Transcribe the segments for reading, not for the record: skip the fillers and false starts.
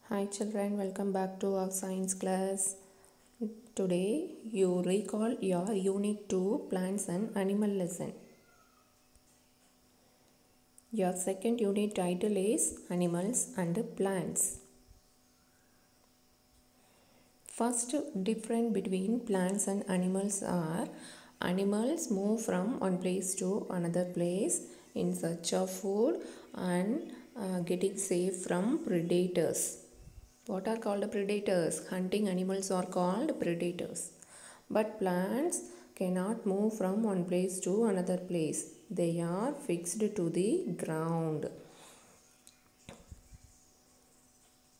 Hi children, welcome back to our science class. Today you recall your unit 2 plants and animal lesson. Your second unit title is animals and plants. First difference between plants and animals are animals move from one place to another place in search of food and getting safe from predators. What are called predators? Hunting animals are called predators. But plants cannot move from one place to another place. They are fixed to the ground.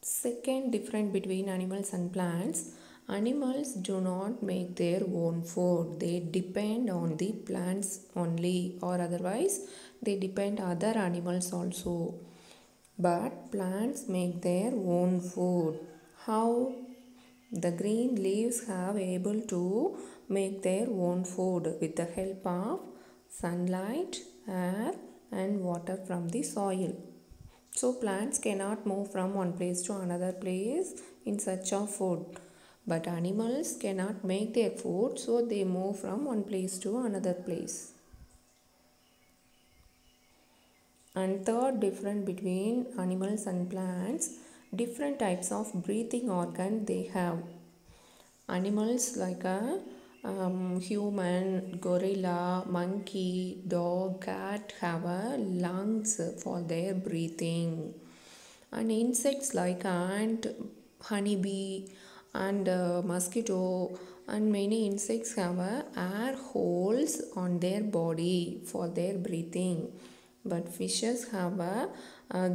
Second difference between animals and plants. Animals do not make their own food. They depend on the plants only, or otherwise they depend other animals also. But plants make their own food. How? The green leaves have able to make their own food with the help of sunlight, air and water from the soil. So plants cannot move from one place to another place in search of food. But animals cannot make their food, so they move from one place to another place. And third difference between animals and plants, different types of breathing organ they have. Animals like a human, gorilla, monkey, dog, cat have a lungs for their breathing. And insects like ant, honeybee and mosquito and many insects have air holes on their body for their breathing. But fishes have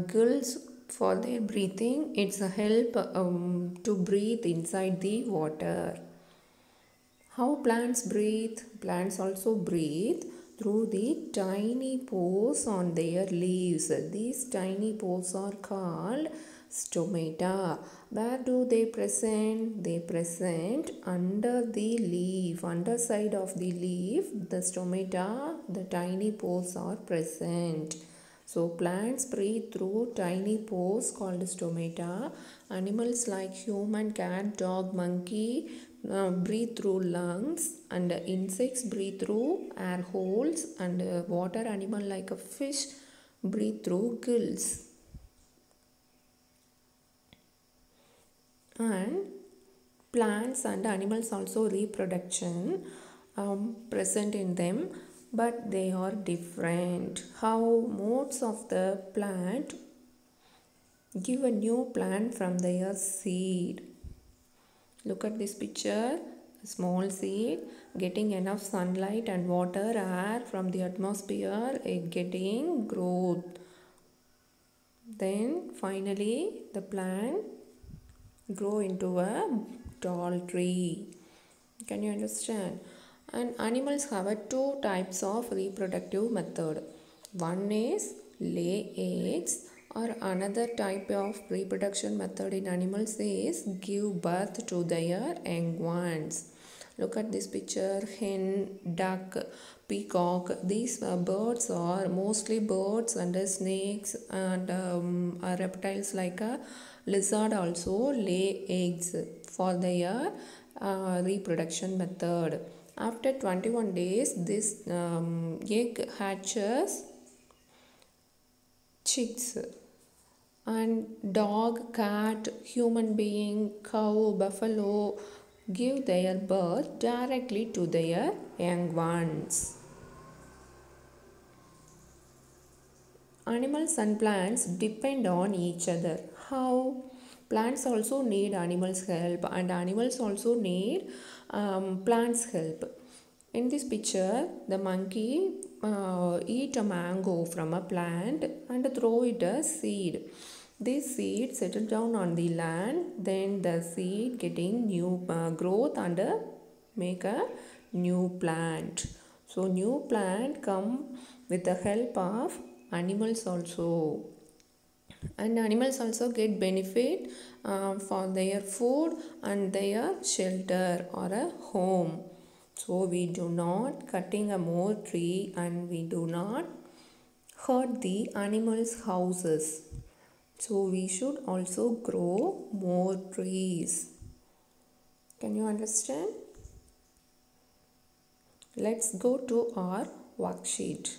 gills for their breathing. It's a help to breathe inside the water. How plants breathe? Plants also breathe through the tiny pores on their leaves. These tiny pores are called stomata. Where do they present? They present under the leaf, underside of the leaf. The stomata, the tiny pores are present. So plants breathe through tiny pores called stomata. Animals like human, cat, dog, monkey breathe through lungs, and insects breathe through air holes, and water animal like a fish breathe through gills. And plants and animals also reproduction present in them, but they are different. How? Modes of the plant give a new plant from their seed. Look at this picture. A small seed getting enough sunlight and water, air from the atmosphere, it getting growth. Then finally the plant grow into a tall tree. Can you understand? And animals have two types of reproductive method. One is lay eggs, or another type of reproduction method in animals is give birth to their young ones. Look at this picture. Hen, duck, peacock. These birds are mostly birds and snakes and reptiles like a lizard also lay eggs for their reproduction method. After 21 days, this egg hatches chicks, and dog, cat, human being, cow, buffalo give their birth directly to their young ones. Animals and plants depend on each other. How? Plants also need animals' help, and animals also need plants' help. In this picture, the monkey eat a mango from a plant and throw it a seed. This seed settle down on the land, then the seed getting new growth and make a new plant. So new plant come with the help of animals also. And animals also get benefit for their food and their shelter or a home. So we do not cutting a more tree, and we do not hurt the animals' houses. So we should also grow more trees. Can you understand? Let's go to our worksheet.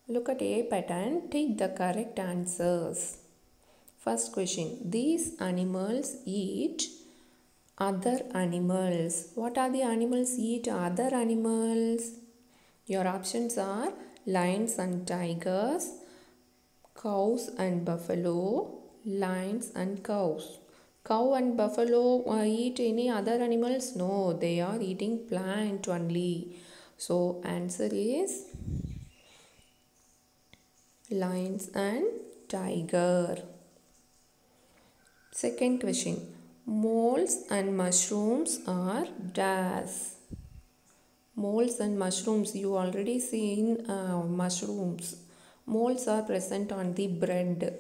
Look at A pattern. Take the correct answers. First question. These animals eat other animals. What are the animals eat other animals? Your options are lions and tigers, cows and buffalo, lions and cows. Cow and buffalo eat any other animals? No, they are eating plant only. So answer is lions and tiger. Second question. Moles and mushrooms are dash. Moles and mushrooms, you already seen mushrooms. Moles are present on the bread,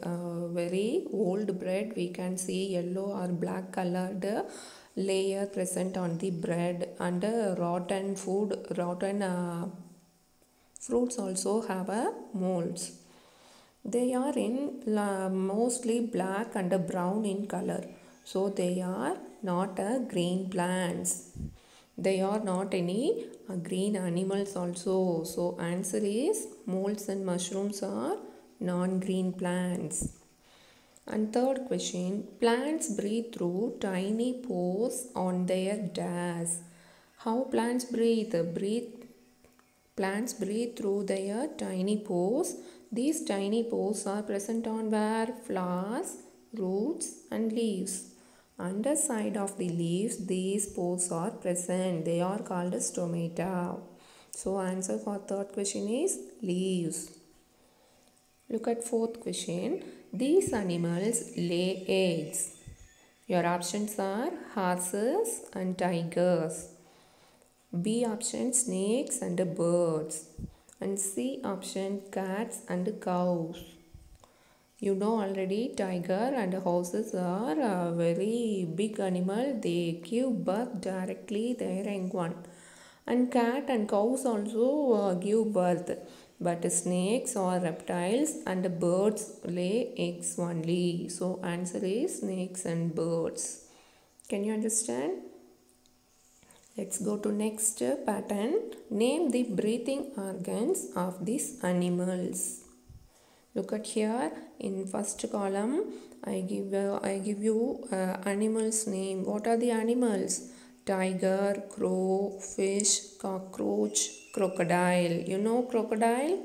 very old bread. We can see yellow or black colored layer present on the bread, and rotten food, rotten fruits also have a molds. They are in mostly black and brown in color. So they are not green plants. They are not any green animals also. So answer is molds and mushrooms are non-green plants. And third question, plants breathe through tiny pores on their dash. How plants breathe? Plants breathe through their tiny pores. These tiny pores are present on where? Flowers, roots and leaves. Underside of the leaves, these pores are present. They are called as stomata. So answer for third question is leaves. Look at fourth question. These animals lay eggs. Your options are horses and tigers. B option snakes and birds. And C option cats and cows. You know already tiger and horses are a very big animal. They give birth directly their young one. And cat and cows also give birth. But snakes or reptiles and birds lay eggs only. So answer is snakes and birds. Can you understand? Let's go to next pattern. Name the breathing organs of these animals. Look at here in first column. I give you animals name. What are the animals? Tiger, crow, fish, cockroach, crocodile. You know crocodile?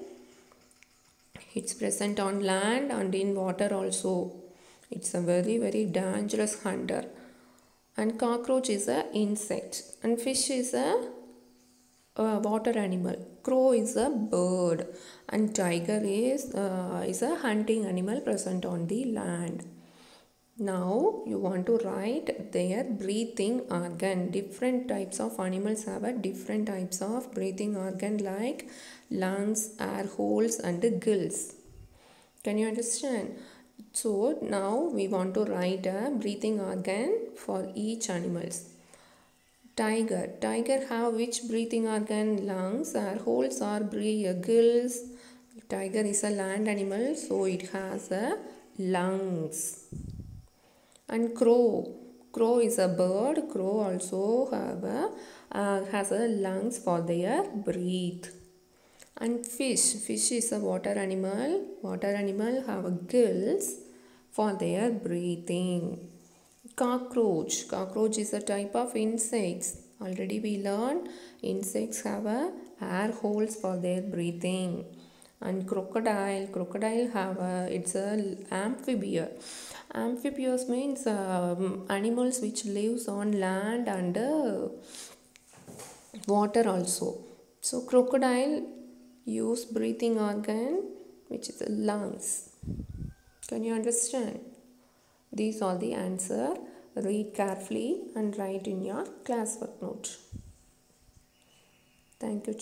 It's present on land and in water also. It's a very dangerous hunter. And cockroach is a insect. And fish is a water animal. Crow is a bird. And tiger is a hunting animal present on the land. Now you want to write their breathing organ. Different types of animals have a different types of breathing organ like lungs, air holes and gills. Can you understand? So now we want to write a breathing organ for each animals. Tiger. Tiger have which breathing organ? Lungs, air holes or gills. Tiger is a land animal, so it has a lungs. And crow. Crow is a bird. Crow also has a lungs for their breathe. And fish. Fish is a water animal. Water animal have gills for their breathing. Cockroach. Cockroach is a type of insects. Already we learned insects have air holes for their breathing. And crocodile. Crocodile have it's a amphibia. Amphibious means animals which lives on land and water also. So crocodile use breathing organ which is lungs. Can you understand? These are the answer. Read carefully and write in your classwork note. Thank you.